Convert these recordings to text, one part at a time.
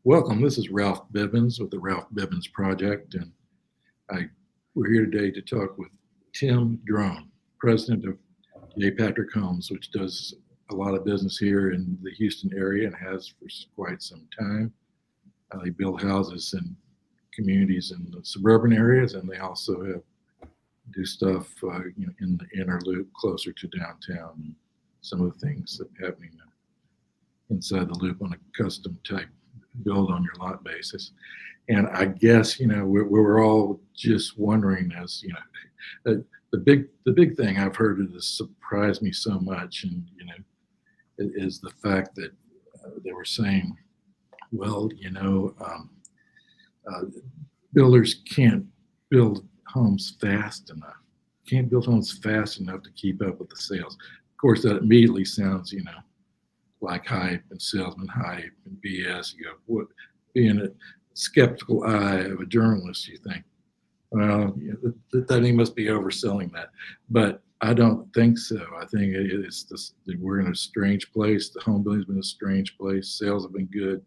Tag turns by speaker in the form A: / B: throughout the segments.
A: Welcome. This is Ralph Bivins with the Ralph Bivins Project, and we're here today to talk with Tim Drone, president of J. Patrick Homes, which does a lot of business here in the Houston area and has for quite some time. They build houses in communities in the suburban areas, and they also do stuff in the inner loop closer to downtown. And some of the things that are happening inside the loop on a custom type build on your lot basis. And I guess, we're all just wondering, as the big thing I've heard that has surprised me so much, and is the fact that they were saying, well, builders can't build homes fast enough. Can't build homes fast enough to keep up with the sales. Of course, that immediately sounds, like hype and salesman hype and BS. You go, what? Being a skeptical eye of a journalist, you think, well, that he must be overselling that. But I don't think so. I think it's this, that we're in a strange place. The home building's been a strange place. Sales have been good,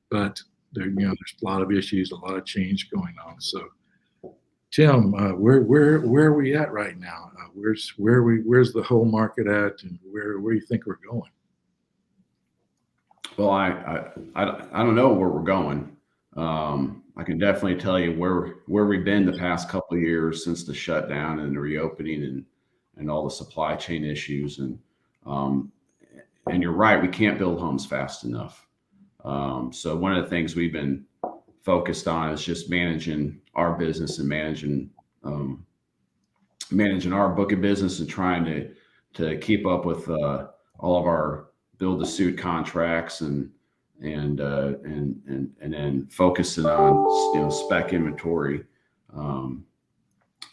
A: but there's a lot of issues, a lot of change going on. So, Tim, where are we at right now? Where's the whole market at, and where do you think we're going?
B: Well, I don't know where we're going. I can definitely tell you where we've been the past couple of years since the shutdown and the reopening and all the supply chain issues. And you're right, we can't build homes fast enough. So one of the things we've been focused on is just managing our business and managing our book of business and trying to keep up with all of our build to suit contracts and then focusing on spec inventory.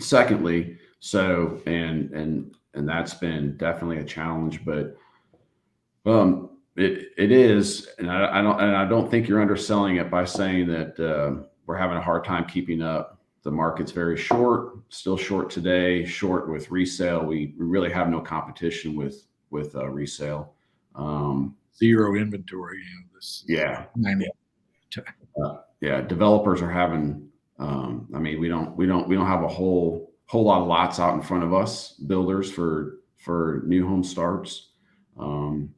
B: Secondly, so and that's been definitely a challenge, but it is, and I don't think you're underselling it by saying that we're having a hard time keeping up. The market's very short, still short today, short with resale. We really have no competition with resale.
A: Zero inventory.
B: Yeah. Developers are having. We don't have a whole lot of lots out in front of us, builders for new home starts. And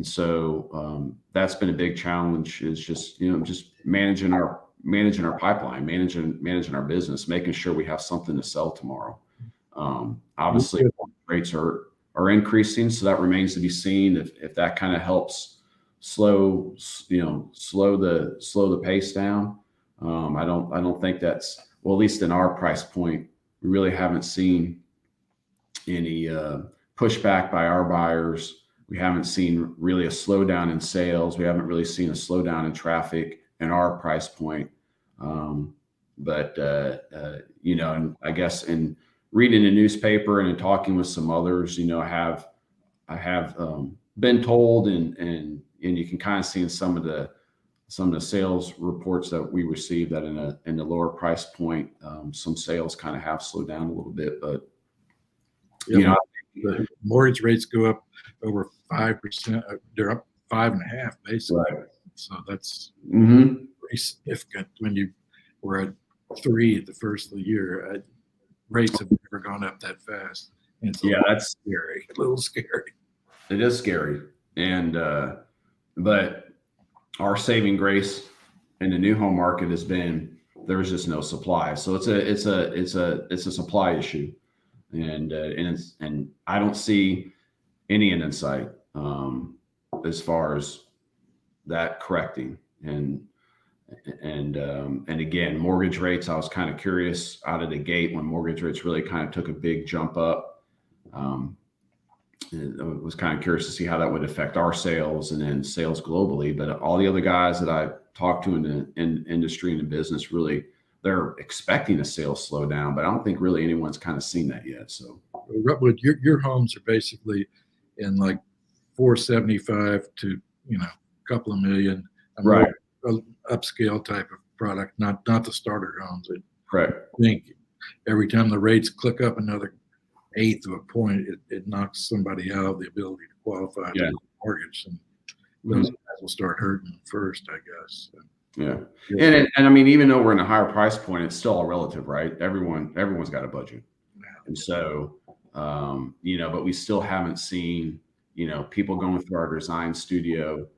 B: so that's been a big challenge, is just managing our pipeline, managing our business, making sure we have something to sell tomorrow. Obviously rates are increasing, so that remains to be seen if that kind of helps slow the pace down. I don't think that's, well, at least in our price point, we really haven't seen any pushback by our buyers. We haven't seen really a slowdown in sales. We haven't really seen a slowdown in traffic in our price point. But I guess in reading the newspaper and in talking with some others, I have been told, and you can kind of see in some of the sales reports that we received that in the lower price point, some sales kind of have slowed down a little bit. But
A: the mortgage rates go up over 5%. They're up 5.5% basically.
B: Right.
A: So that's
B: Mm-hmm.
A: pretty significant. When you were at 3 at the first of the year, rates have never gone up that fast. And
B: that's
A: scary. A little scary.
B: It is scary, and but our saving grace in the new home market has been there's just no supply. So it's a supply issue. And I don't see any end in sight as far as that correcting. And again, mortgage rates, I was kind of curious out of the gate when mortgage rates really kind of took a big jump up. I was kind of curious to see how that would affect our sales and then sales globally. But all the other guys that I talked to in the industry and in business, really, they're expecting a sales slowdown, but I don't think really anyone's kind of seen that yet. So,
A: your homes are basically in like 475 to a couple of million,
B: right?
A: Upscale type of product, not the starter homes.
B: Right.
A: I think every time the rates click up another eighth of a point, it knocks somebody out of the ability to qualify for the mortgage. And those guys will start hurting first, I guess.
B: Yeah.
A: Yeah.
B: And I mean, even though we're in a higher price point, it's still all relative, right? Everyone's got a budget. And so, but we still haven't seen, people going through our design studio,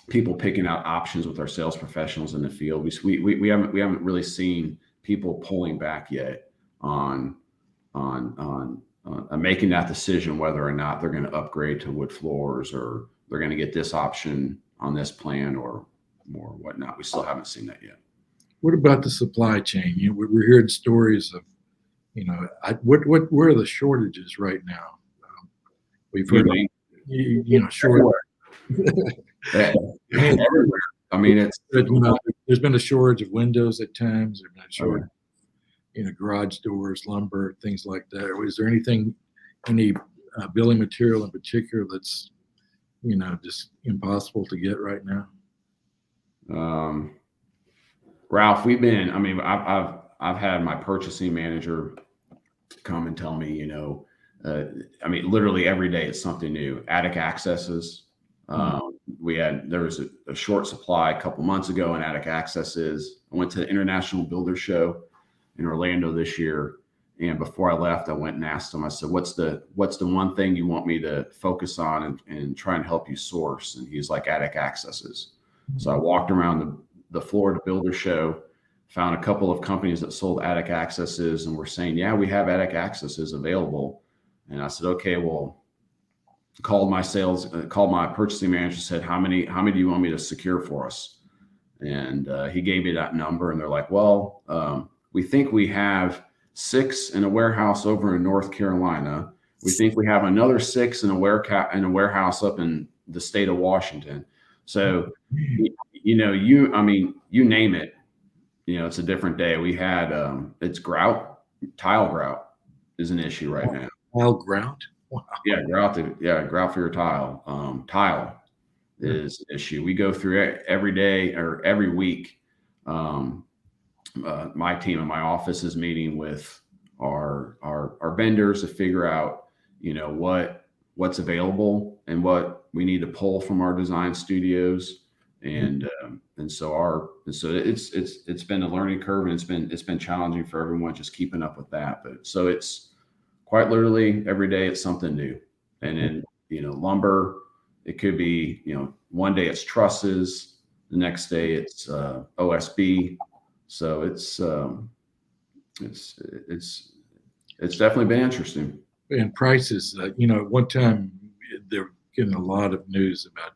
B: people picking out options with our sales professionals in the field. We haven't really seen people pulling back yet on making that decision whether or not they're going to upgrade to wood floors or they're going to get this option on this plan or whatnot. We still haven't seen that yet.
A: What about the supply chain? We're hearing stories of, where are the shortages right now? We've heard, short.
B: Everywhere. I mean,
A: there's been a shortage of windows at times. There's been a shortage, garage doors, lumber, things like that. Is there any building material in particular that's, just impossible to get right now?
B: Ralph, I've had my purchasing manager come and tell me, literally every day it's something new. Attic accesses. There was a short supply a couple months ago in attic accesses. I went to the International Builder Show in Orlando this year. And before I left, I went and asked him, I said, what's the one thing you want me to focus on and try and help you source? And he's like, attic accesses. So I walked around the Florida Builder Show, found a couple of companies that sold attic accesses and were saying, yeah, we have attic accesses available. And I said, okay, well, called my purchasing manager, said, how many do you want me to secure for us? And he gave me that number and they're like, well, we think we have 6 in a warehouse over in North Carolina. We think we have another 6 in a warehouse up in the state of Washington. So, you name it, it's a different day. We had, it's grout, tile grout is an issue right now.
A: Tile grout? Wow.
B: Yeah, grout for your tile. Tile is an issue. We go through every day or every week. My team in my office is meeting with our vendors to figure out, what's available and what we need to pull from our design studios. And so it's been a learning curve and it's been challenging for everyone just keeping up with that. But so it's quite literally every day it's something new. And then, lumber, it could be, one day it's trusses, the next day it's OSB. So it's definitely been interesting.
A: And prices, at one time they're getting a lot of news about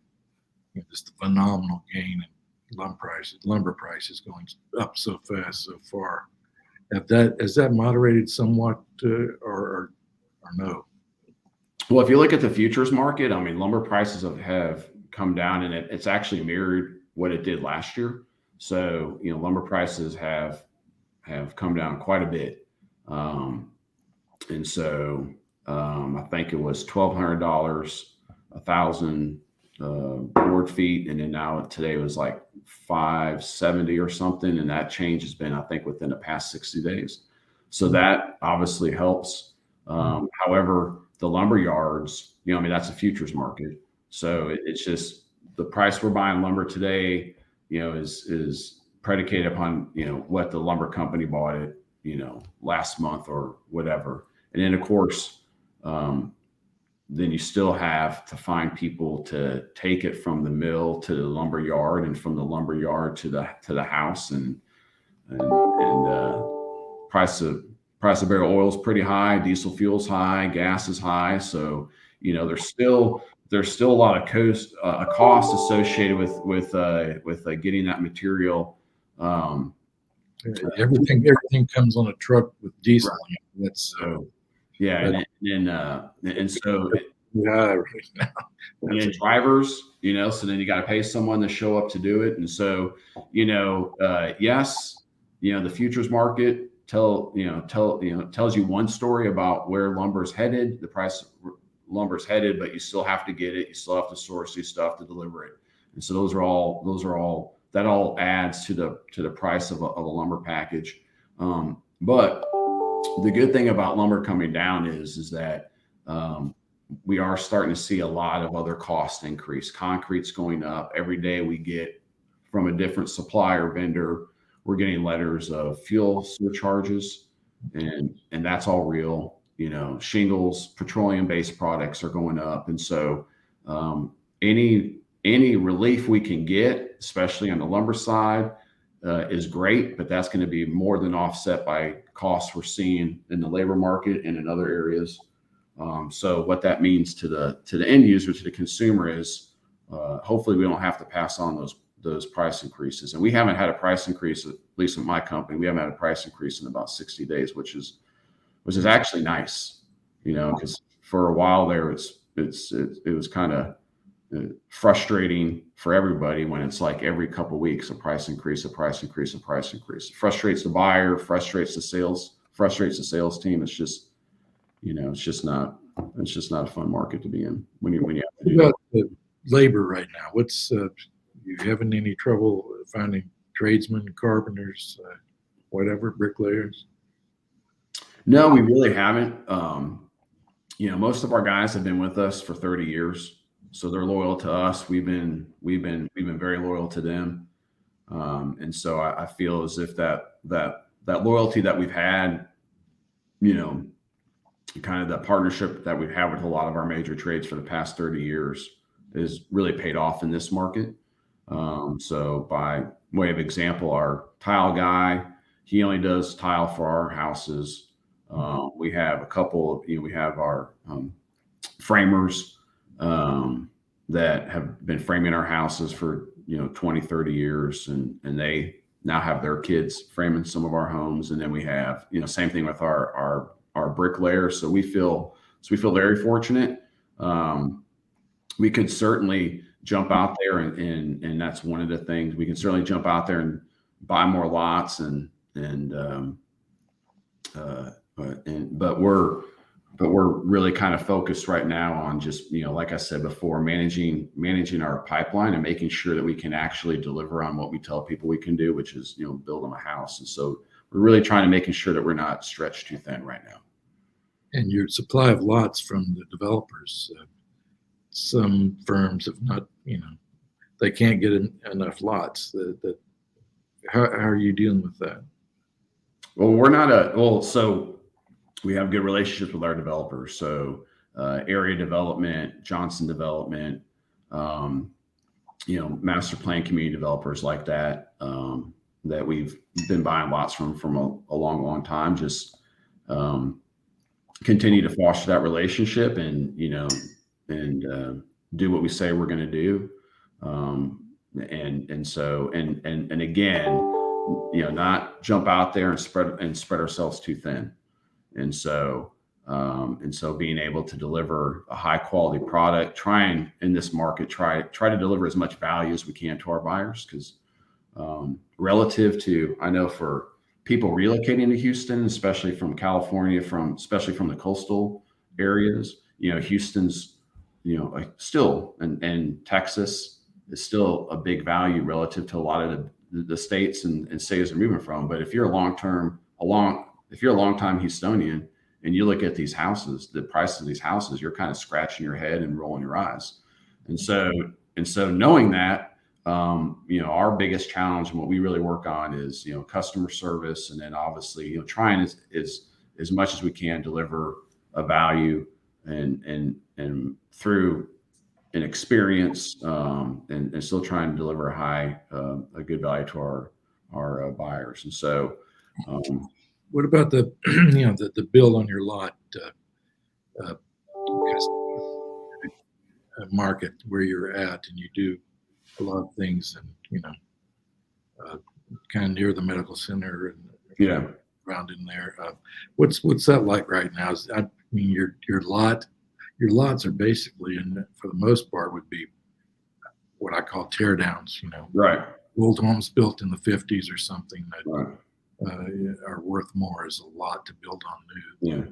A: just the phenomenal gain in lumber prices going up so fast, so far. Has that moderated somewhat or no?
B: Well, if you look at the futures market, lumber prices have come down and it's actually mirrored what it did last year. So, lumber prices have come down quite a bit. And so I think it was $1,200, 1,000 board feet. And then now today was like 570 or something. And that change has been, I think, within the past 60 days. So that obviously helps. However, the lumber yards, that's a futures market. So it's just the price we're buying lumber today, is predicated upon, what the lumber company bought it, last month or whatever. And then of course, then you still have to find people to take it from the mill to the lumber yard and from the lumber yard to the house and price of barrel oil is pretty high. Diesel fuel's high, gas is high. So, there's still a lot of cost associated with getting that material.
A: Everything comes on a truck with diesel. That's
B: yeah, and so and drivers, so then you got to pay someone to show up to do it, and so yes, the futures market tells you one story about where lumber's headed, the price lumber's headed, but you still have to get it, you still have to source, you still have to deliver it, and so those are all that all adds to the price of a lumber package. But the good thing about lumber coming down is that we are starting to see a lot of other cost increase. Concrete's going up. Every day we get from a different supplier vendor, we're getting letters of fuel surcharges, and that's all real. Shingles, petroleum-based products are going up, and so any relief we can get, especially on the lumber side, is great, but that's going to be more than offset by costs we're seeing in the labor market and in other areas. So what that means to the end user, to the consumer, is hopefully we don't have to pass on those price increases. And we haven't had a price increase, at least in my company, we haven't had a price increase in about 60 days, which is actually nice, because for a while there it was kind of frustrating for everybody when it's like every couple of weeks a price increase. It frustrates the buyer, frustrates the sales team. It's just not a fun market to be in when you have to do
A: What about the labor right now? What's you having any trouble finding tradesmen, carpenters, whatever, bricklayers?
B: No, we really haven't. Most of our guys have been with us for 30 years, so they're loyal to us. We've been very loyal to them, and so I feel as if that loyalty that we've had, kind of the partnership that we've had with a lot of our major trades for the past 30 years is really paid off in this market. So by way of example, our tile guy, he only does tile for our houses. We have a couple of, we have our framers that have been framing our houses for 20, 30 years, and they now have their kids framing some of our homes. And then we have same thing with our bricklayers. So we feel very fortunate. We could certainly jump out there and that's one of the things, we can certainly jump out there and buy more lots but we're really kind of focused right now on just, like I said before, managing our pipeline and making sure that we can actually deliver on what we tell people we can do, which is, build them a house. And so we're really trying to making sure that we're not stretched too thin right now.
A: And your supply of lots from the developers, some firms have not, they can't get enough lots. How are you dealing with that?
B: Well, so we have good relationships with our developers. So area development, Johnson Development, master plan community developers like that, that we've been buying lots from a long time. Just continue to foster that relationship and do what we say we're going to do. And again, not jump out there and spread ourselves too thin. And so being able to deliver a high quality product, try to deliver as much value as we can to our buyers. Because relative to, I know for people relocating to Houston, especially from California, especially from the coastal areas, Houston's, still, and Texas is still a big value relative to a lot of the states and cities are moving from. But if you're a long-time Houstonian and you look at these houses, the price of these houses, you're kind of scratching your head and rolling your eyes. And so knowing that, our biggest challenge and what we really work on is, customer service. And then obviously, trying as much as we can deliver a value and through an experience, and still trying to deliver a good value to our buyers. And so,
A: what about the the bill on your lot market where you're at, and you do a lot of things, and kind of near the medical center and around in there. What's that like right now? I mean, your lots are basically, and for the most part, would be what I call tear downs.
B: Right.
A: Old homes built in the 50s or something that
B: Right.
A: are worth more as a lot to build on new.
B: Yeah.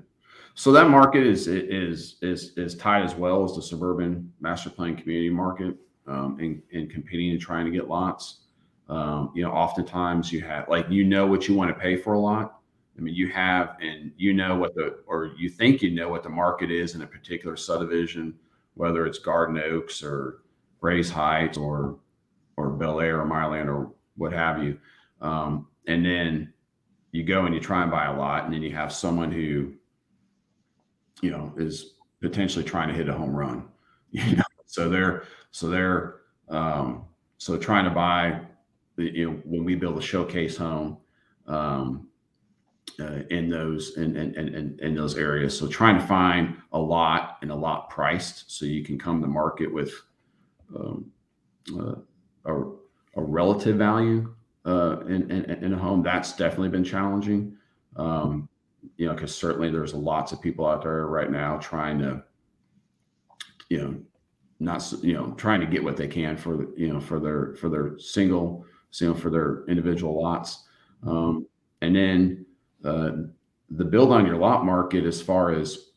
B: So that market is tied as well as the suburban master plan community market, in competing and trying to get lots. Oftentimes you have what you want to pay for a lot, I mean, you have, and you know what or you think you know what the market is in a particular subdivision, whether it's Garden Oaks or Grays Heights or Bel Air or Mireland or what have you. And then you go and you try and buy a lot, and then you have someone who, is potentially trying to hit a home run. So so trying to buy, when we build a showcase home, in those areas. So trying to find a lot and a lot priced so you can come to market with um, a relative value in a home. That's definitely been challenging. Because certainly there's lots of people out there right now trying to, not, trying to get what they can for, for their single, for their individual lots. And then the build on your lot market, as far as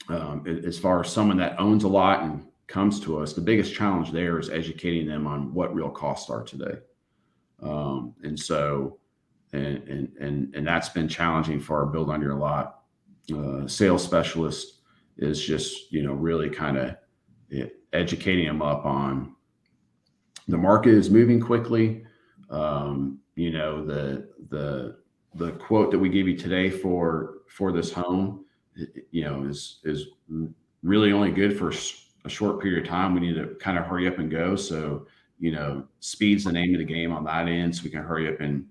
B: someone that owns a lot and comes to us, the biggest challenge there is educating them on what real costs are today. And so, and that's been challenging for our build on your lot sales specialist, is just, really kind of educating them up on the market is moving quickly. The quote that we gave you today for this home, is really only good for a short period of time. We need to kind of hurry up and go. So, speed's the name of the game on that end, so we can hurry up and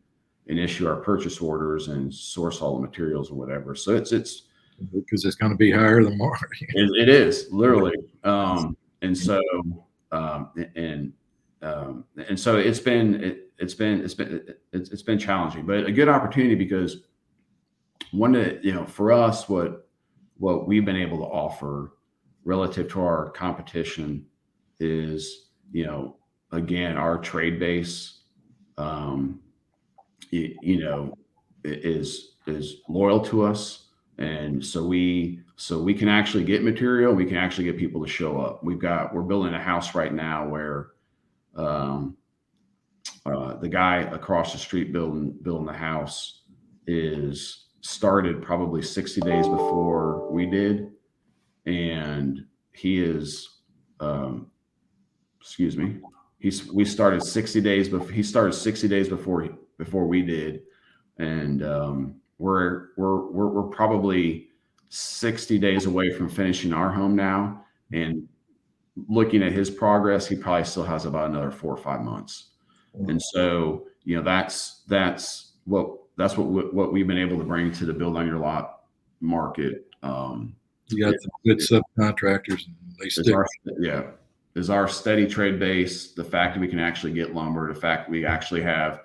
B: issue our purchase orders and source all the materials or whatever. So it's
A: because it's going to be higher than more.
B: it is literally. And so it's been challenging, but a good opportunity, because for us, what we've been able to offer relative to our competition is, again, our trade base, is loyal to us. And so we can actually get material. We can actually get people to show up. We're building a house right now where, the guy across the street building the house is started probably 60 days before we did. And he is, we started 60 days before he started 60 days before we did. And, we're probably 60 days away from finishing our home now. And looking at his progress, he probably still has about another 4 or 5 months. And so, that's what we've been able to bring to the build on your lot market.
A: You got some good subcontractors, and they stick.
B: Is our steady trade base, the fact that we can actually get lumber, the fact that we actually have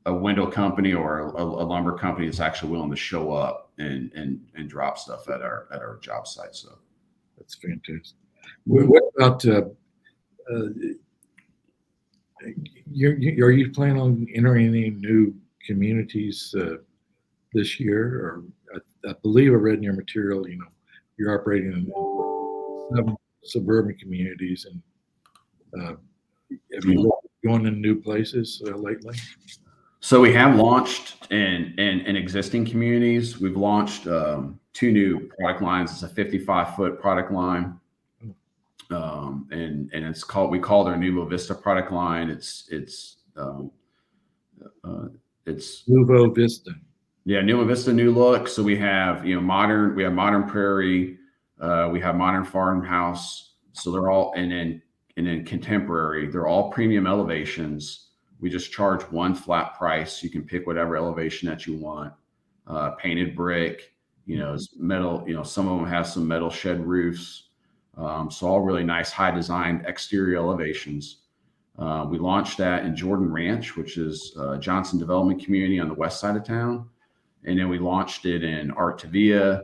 B: a window company or a lumber company that's actually willing to show up and drop stuff at our job site. So
A: that's fantastic. What about are you planning on entering any new communities this year? Or I believe I read in your material, you're operating in 7 suburban communities, and have you looked at going into new places lately?
B: So we have launched in existing communities. We've launched 2 new product lines. It's a 55-foot product line. And we call it our Nuvo Vista product line. It's
A: Nuvo Vista.
B: Yeah, Nuvo Vista, new look. So we have, modern prairie, we have modern farmhouse. So they're all, and then contemporary, they're all premium elevations. We just charge one flat price. You can pick whatever elevation that you want. Painted brick, it's metal, some of them have some metal shed roofs. So all really nice, high designed exterior elevations. We launched that in Jordan Ranch, which is Johnson Development Community on the west side of town. And then we launched it in Art Tavia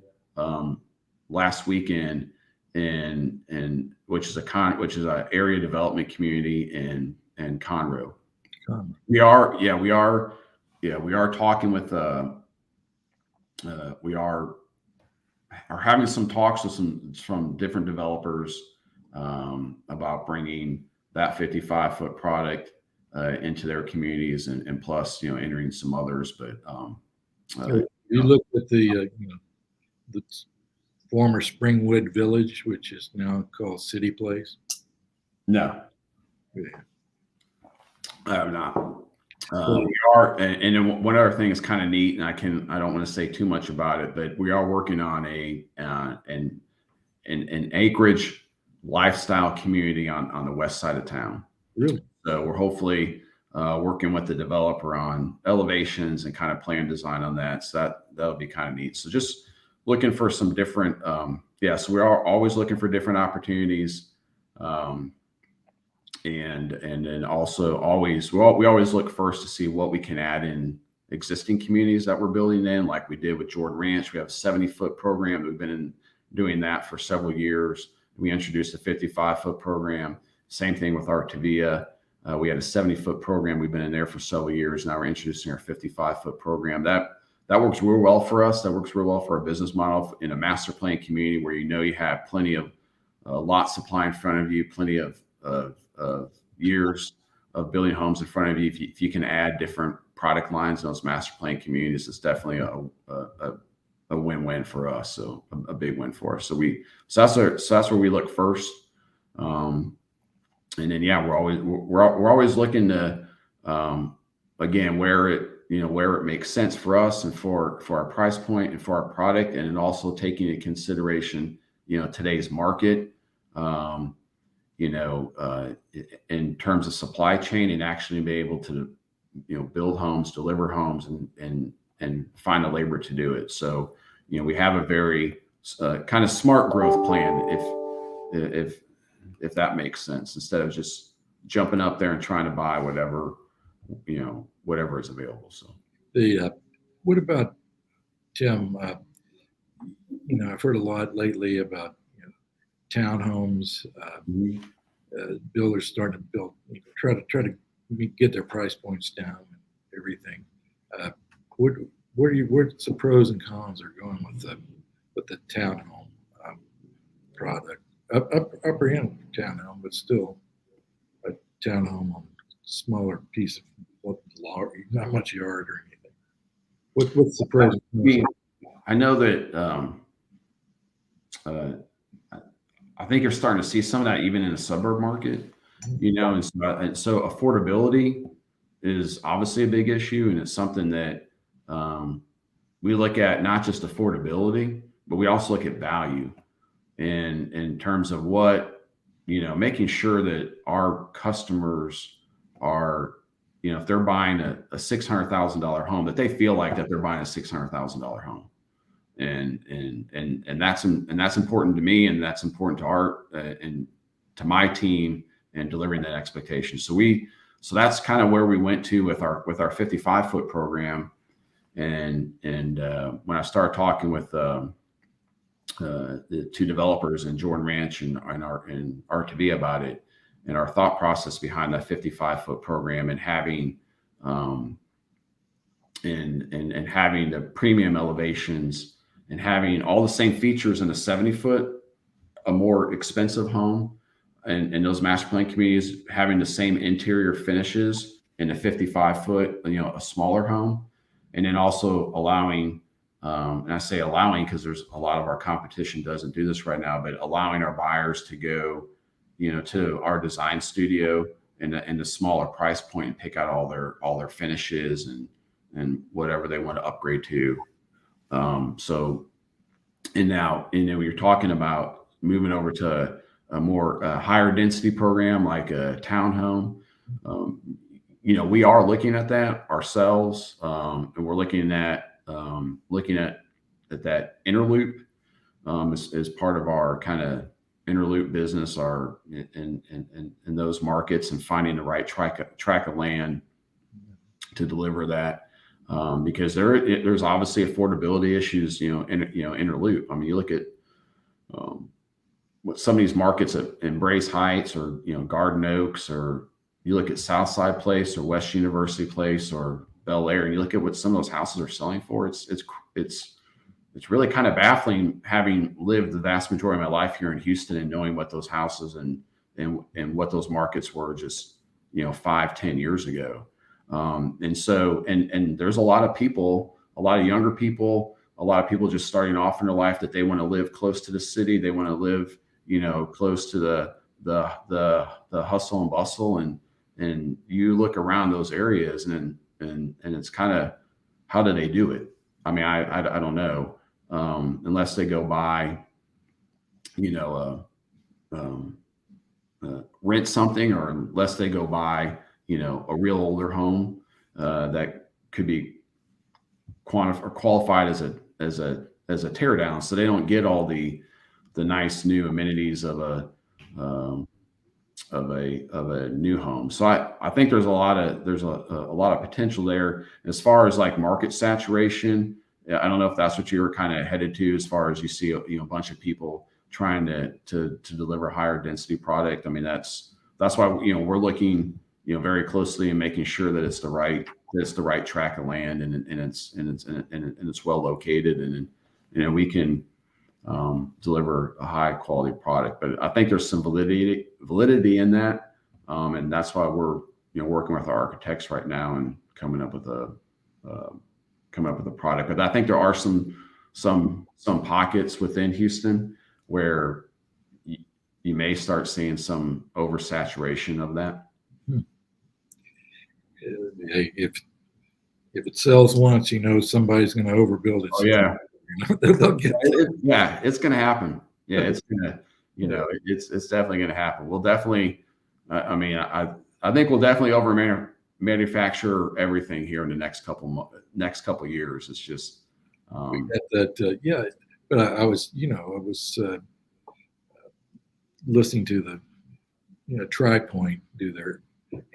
B: last weekend, which is a area development community in Conroe. We are talking with we are having some talks with some different developers about bringing that 55-foot product into their communities, and plus entering some others. But
A: You looked at the former Springwood Village, which is now called City Place.
B: No,
A: Yeah.
B: I have not. We are, and then one other thing is kind of neat, and I don't want to say too much about it, but we are working on an acreage lifestyle community on the west side of town.
A: Really?
B: So we're hopefully working with the developer on elevations and kind of plan design on that. So that'll be kind of neat. So just looking for some different, so we are always looking for different opportunities. And then also we always look first to see what we can add in existing communities that we're building in, like we did with Jordan Ranch. We have a 70-foot program. We've been doing that for several years. We introduced a 55-foot program. Same thing with Artavia. We had a 70-foot program. We've been in there for several years. Now we're introducing our 55-foot program. That works real well for us. That works real well for our business model in a master plan community where you have plenty of lot supply in front of you, plenty of years of building homes in front of you. If you can add different product lines in those master plan communities, it's definitely a win-win for us. So a big win for us. So that's where we look first. And then we're always looking to again where it makes sense for us and for our price point and for our product, and then also taking into consideration today's market. In terms of supply chain, and actually be able to, build homes, deliver homes, and find the labor to do it. So, we have a very kind of smart growth plan, if that makes sense, instead of just jumping up there and trying to buy whatever is available. So,
A: what about Tim? I've heard a lot lately about townhomes. Builders starting to build, try to get their price points down and everything. Where's the pros and cons are going with the townhome product? Upper end townhome, but still a townhome on a smaller piece of not much yard or anything. What's the pros and cons?
B: I know that I think you're starting to see some of that even in the suburb market, and so affordability is obviously a big issue, and it's something that we look at, not just affordability, but we also look at value, and in terms of making sure that our customers are, if they're buying a $600,000 home, that they feel like that they're buying a $600,000 home. And that's important to me, and that's important to Art and to my team, and delivering that expectation. So that's kind of where we went to with our 55-foot program. And when I started talking with the two developers in Jordan Ranch and Artavia about it, and our thought process behind that 55-foot program, and having and having the premium elevations, and having all the same features in a 70-foot, a more expensive home, and those master plan communities having the same interior finishes in a 55-foot, a smaller home, and then also allowing, and I say allowing because there's a lot of our competition doesn't do this right now, but allowing our buyers to go, to our design studio in the smaller price point and pick out all their finishes and whatever they want to upgrade to. And now, when you're talking about moving over to a more higher density program, like a townhome, we are looking at that ourselves. And we're looking at that inner loop, as part of our kind of inner loop business, in those markets, and finding the right track of land to deliver that. Because there's obviously affordability issues, inner loop. I mean, you look at what some of these markets at Embrace Heights, or Garden Oaks, or you look at Southside Place or West University Place or Bel Air, and you look at what some of those houses are selling for. It's really kind of baffling, having lived the vast majority of my life here in Houston and knowing what those houses and what those markets were just 5-10 years ago. And there's a lot of people, a lot of younger people, a lot of people just starting off in their life that they want to live close to the city. They want to live, close to the hustle and bustle. And you look around those areas and it's kind of, how do they do it? I mean, I don't know, unless they go buy, rent something, or unless they go buy, a real older home that could be qualified as a tear down, so they don't get all the nice new amenities of a new home. So I think there's a lot of potential there as far as like market saturation. I don't know if that's what you were kind of headed to, as far as you see a bunch of people trying to deliver higher density product. I mean, that's why we're looking very closely and making sure that it's the right tract of land, and it's well located, and we can deliver a high quality product. But I think there's some validity in that, and that's why we're working with our architects right now and coming up with a product. But I think there are some pockets within Houston where you may start seeing some oversaturation of that.
A: Hey, if it sells once, somebody's going to overbuild it.
B: Oh yeah.
A: They'll get
B: yeah, it's going to happen. Yeah, it's going to, it's definitely going to happen. We'll definitely, I think we'll definitely over manufacture everything here in the next couple years. It's just,
A: yeah. But I was listening to the, TriPoint do their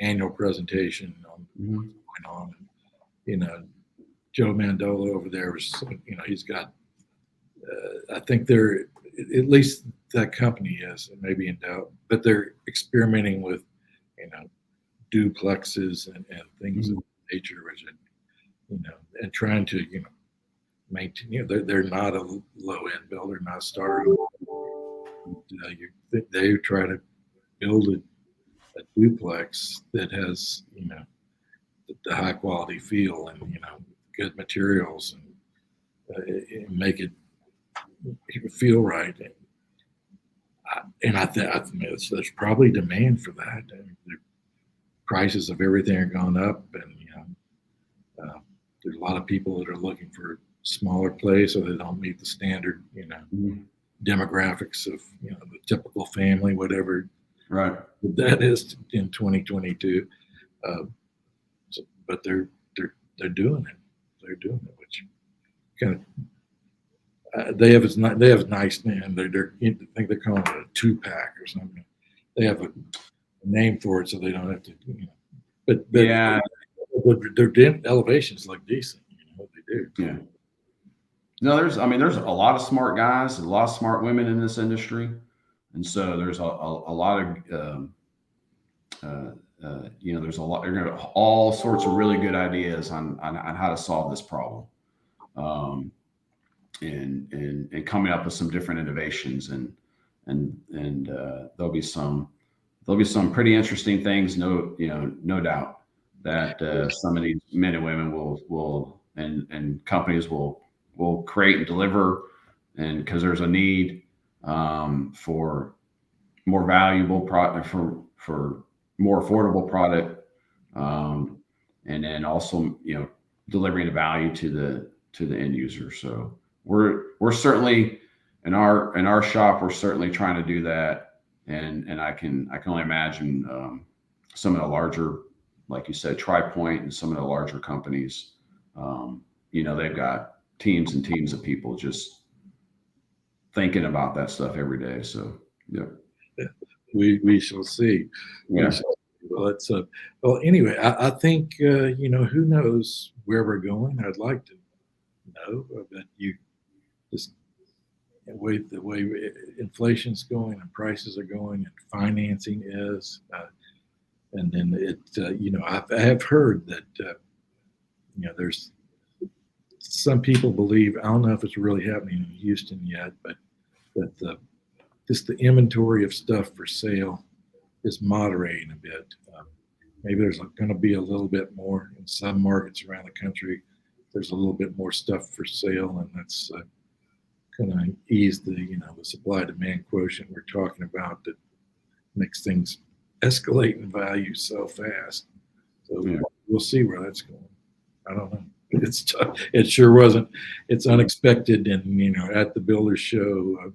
A: annual presentation on what's going on. And, Joe Mandola over there was, he's got, I think they're, at least that company is, maybe in doubt, but they're experimenting with, duplexes and things of that nature, which, and trying to, maintain, they're not a low end builder, not a starter. They try to build a duplex that has, the high quality feel and, good materials, and make it feel right. And I think there's probably demand for that. And the prices of everything are going up, and there's a lot of people that are looking for a smaller place, or they don't meet the standard, demographics of the typical family, whatever
B: right
A: that is in 2022. But they're doing it. They're doing it, which kind of they have a nice name. I think they're calling it a 2-pack or something. They have a name for it, so they don't have to. But yeah, their elevations look decent. What they do.
B: Yeah. No, there's a lot of smart guys, a lot of smart women in this industry, and so there's a lot of there's a lot. There are all sorts of really good ideas on how to solve this problem, and coming up with some different innovations, and there'll be some pretty interesting things. No doubt that some of these men and women will and companies will create and deliver, and because there's a need for more valuable product, for more affordable product, and then also delivering the value to the end user. So we're certainly in our shop, we're certainly trying to do that, and I can only imagine some of the larger, like you said, TriPoint, and some of the larger companies, they've got teams and teams of people just thinking about that stuff every day. So yeah.
A: We shall see.
B: Yeah.
A: Well, anyway, I think who knows where we're going. I'd like to know, but you just the way inflation's going and prices are going and financing is, and then I have heard that there's some people believe, I don't know if it's really happening in Houston yet, but that just the inventory of stuff for sale is moderating a bit. Maybe there's going to be a little bit more in some markets around the country. there's a little bit more stuff for sale, and that's kind of ease the the supply demand quotient we're talking about that makes things escalate in value so fast. So
B: Yeah.
A: we'll see where that's going. I don't know. It's tough. It sure wasn't. It's unexpected, and at the builder show,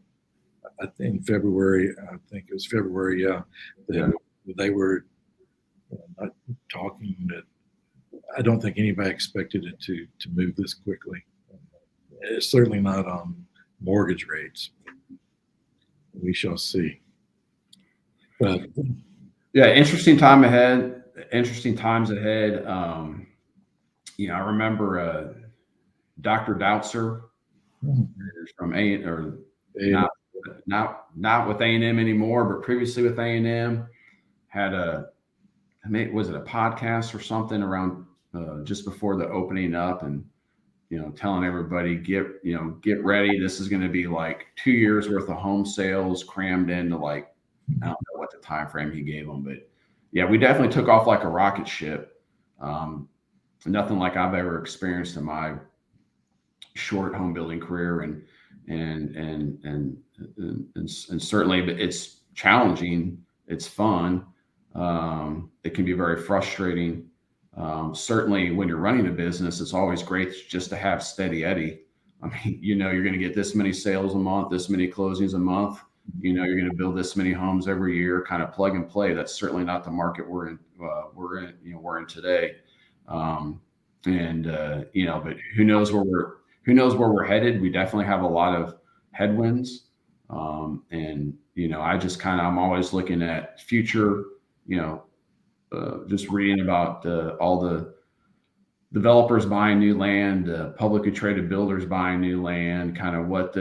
A: I think February. I think it was February. Yeah,
B: Yeah.
A: they were not talking that. I don't think anybody expected it to move this quickly. It's certainly not on mortgage rates. We shall see. But
B: Yeah, interesting time ahead. Interesting times ahead. I remember Dr. Doutzer from A or
A: and
B: not with A&M anymore, but previously with A&M, had was it a podcast or something around just before the opening up, and telling everybody get ready. This is going to be like 2 years worth of home sales crammed into like, I don't know what the time frame he gave them, but yeah, we definitely took off like a rocket ship. Nothing like I've ever experienced in my short home building career, and certainly it's challenging. It's fun. It can be very frustrating. Certainly when you're running a business, it's always great just to have steady Eddie. I mean, you're going to get this many sales a month, this many closings a month. You're going to build this many homes every year, kind of plug and play. That's certainly not the market we're in. We're in today. But who knows where we're headed? We definitely have a lot of headwinds. I just I'm always looking at future, just reading about all the developers buying new land, publicly traded builders buying new land, kind of what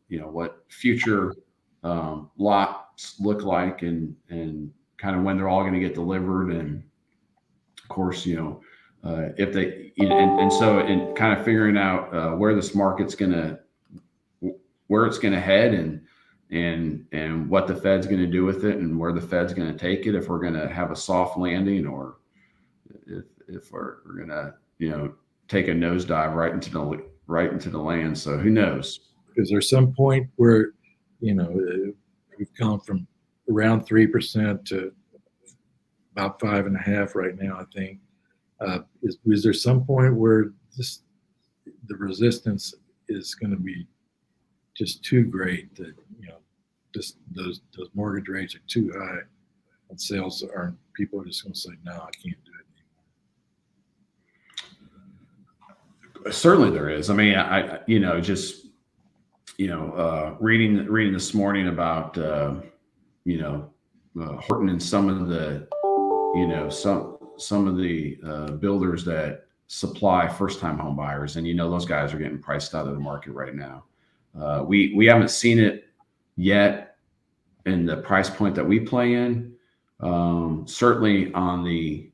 B: what future lots look like, and kind of when they're all going to get delivered, and of course, if they so in kind of figuring out where this market's where it's gonna head, and what the Fed's going to do with it, and where the Fed's going to take it, if we're going to have a soft landing, or if we're going to take a nosedive right into the land. So who knows?
A: is there some point where we've gone from around 3% to about 5.5% right now? I think is there some point where the resistance is going to be just too great, that just those mortgage rates are too high and sales aren't? People are just going to say, no, I can't do it anymore.
B: Certainly there is. I mean, I reading this morning about Horton and some of the some of the builders that supply first-time home buyers, and those guys are getting priced out of the market right now. We haven't seen it yet in the price point that we play in. Certainly on the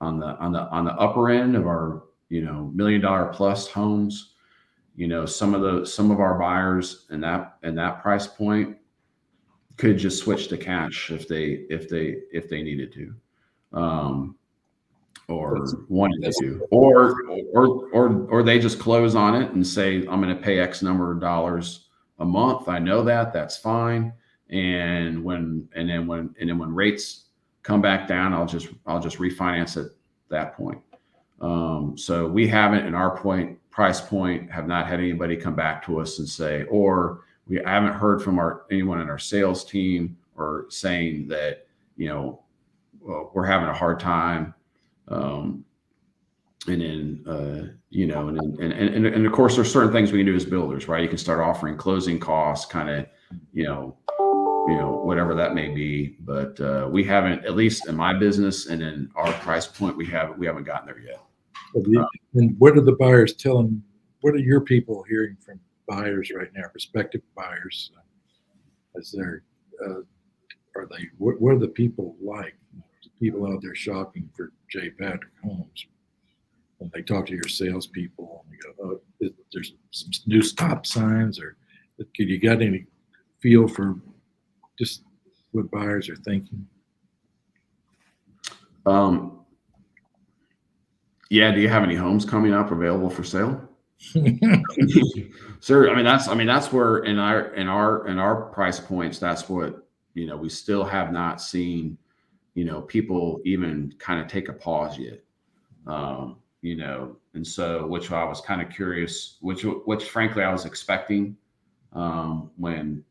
B: upper end of our $1 million plus homes, some of our buyers in that price point could just switch to cash if they needed to, or wanted to, or they just close on it and say, I'm going to pay X number of dollars a month. I know that's fine. And when rates come back down, I'll just refinance at that point. So we haven't, in our price point, have not had anybody come back to us and say, or we haven't heard from anyone in our sales team or saying that, we're having a hard time. And of course, there's certain things we can do as builders, right? You can start offering closing costs, kind of, whatever that may be. But we haven't, at least in my business and in our price point, we haven't gotten there yet.
A: And what are the buyers telling? What are your people hearing from buyers right now, prospective buyers? What are the people like? The people out there shopping for J. Patrick Homes, when they talk to your salespeople, and you go, "Oh, there's some new stop signs," or you got any feel for just what buyers are thinking?
B: Yeah. Do you have any homes coming up available for sale? Sir, that's where in our price points, that's what, we still have not seen, people even kind of take a pause yet. And so, which I was kind of curious, which frankly I was expecting, when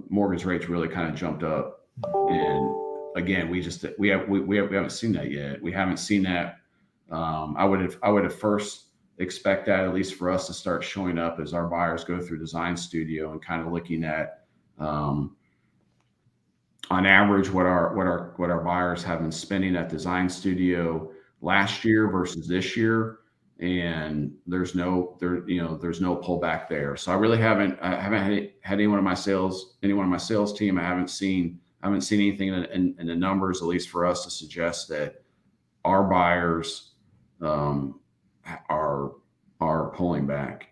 B: mortgage rates really kind of jumped up. And again, we haven't seen that yet. We haven't seen that. I would have first expect that, at least for us, to start showing up as our buyers go through design studio and kind of looking at, on average, what our buyers have been spending at design studio last year versus this year. And there's no pullback there. So I haven't had anyone on my sales team. I haven't seen anything in the numbers, at least for us, to suggest that our buyers are pulling back.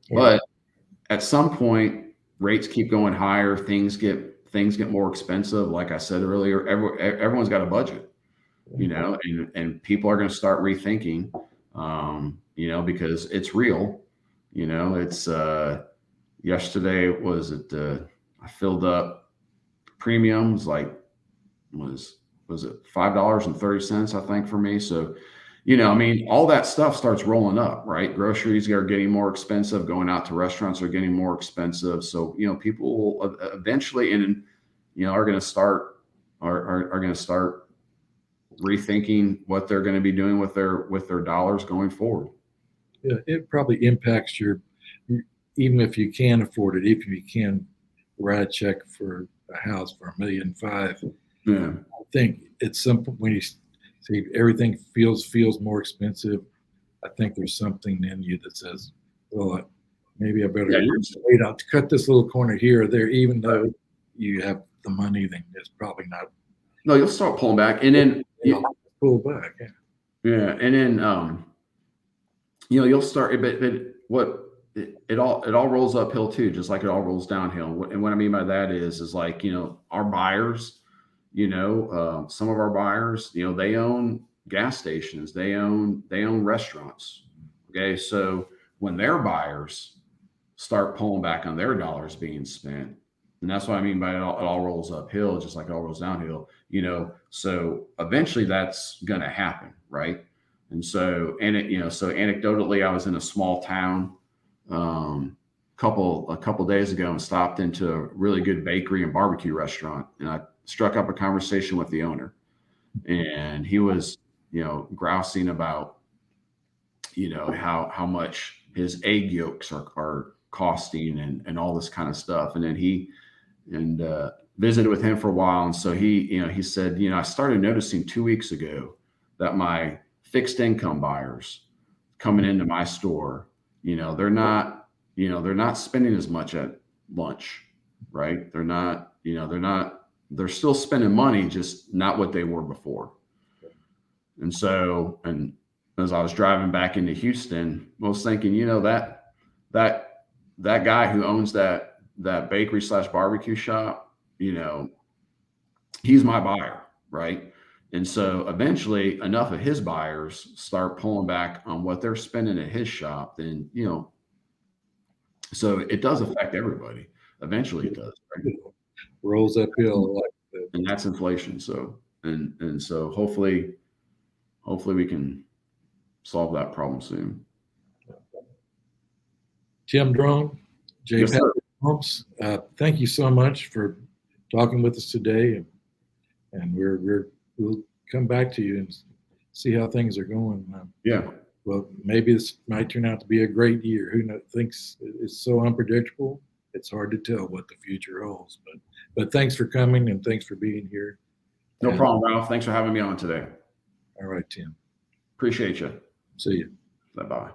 B: But at some point, rates keep going higher. Things get more expensive. Like I said earlier, everyone's got a budget, and people are going to start rethinking, because it's real. It's yesterday I filled up premiums, was it $5.30, I think, for me. So, all that stuff starts rolling up, right? Groceries are getting more expensive. Going out to restaurants are getting more expensive. So, people will eventually, are going to start rethinking what they're going to be doing with their dollars going forward.
A: Yeah, it probably impacts even if you can afford it, if you can write a check for a house for $1.5 million.
B: Yeah.
A: I think it's simple when you see everything feels more expensive. I think there's something in you that says, well, maybe I better wait out to cut this little corner here or there, even though you have the money, then it's probably not.
B: No, you'll start pulling back, and then
A: pull back.
B: Yeah, and then you'll start, but it all rolls uphill too, just like it all rolls downhill. And what I mean by that is like, our buyers, some of our buyers, they own gas stations, they own restaurants. Okay, so when their buyers start pulling back on their dollars being spent, and that's what I mean by it all rolls uphill, just like it all rolls downhill. So eventually that's going to happen, right? And so, so anecdotally, I was in a small town a couple days ago and stopped into a really good bakery and barbecue restaurant, and I struck up a conversation with the owner, and he was, grousing about, how much his egg yolks are costing and all this kind of stuff. And then visited with him for a while. And so he said, I started noticing 2 weeks ago that my fixed income buyers coming into my store, they're not spending as much at lunch, right? They're still spending money, just not what they were before. And so, and as I was driving back into Houston, I was thinking, that guy who owns that bakery / barbecue shop, he's my buyer, right? And so eventually enough of his buyers start pulling back on what they're spending at his shop, then, so it does affect everybody. Eventually it does, right?
A: Rolls uphill like that.
B: And that's inflation. So, and so hopefully we can solve that problem soon.
A: Tim Drone,
B: Yes, sir.
A: Homes, thank you so much for talking with us today, and we'll come back to you and see how things are going.
B: Yeah.
A: Well, maybe this might turn out to be a great year. Who knows? Things it's so unpredictable. It's hard to tell what the future holds. But thanks for coming and thanks for being here.
B: No problem, Ralph. Thanks for having me on today.
A: All right, Tim.
B: Appreciate you.
A: See you.
B: Bye-bye.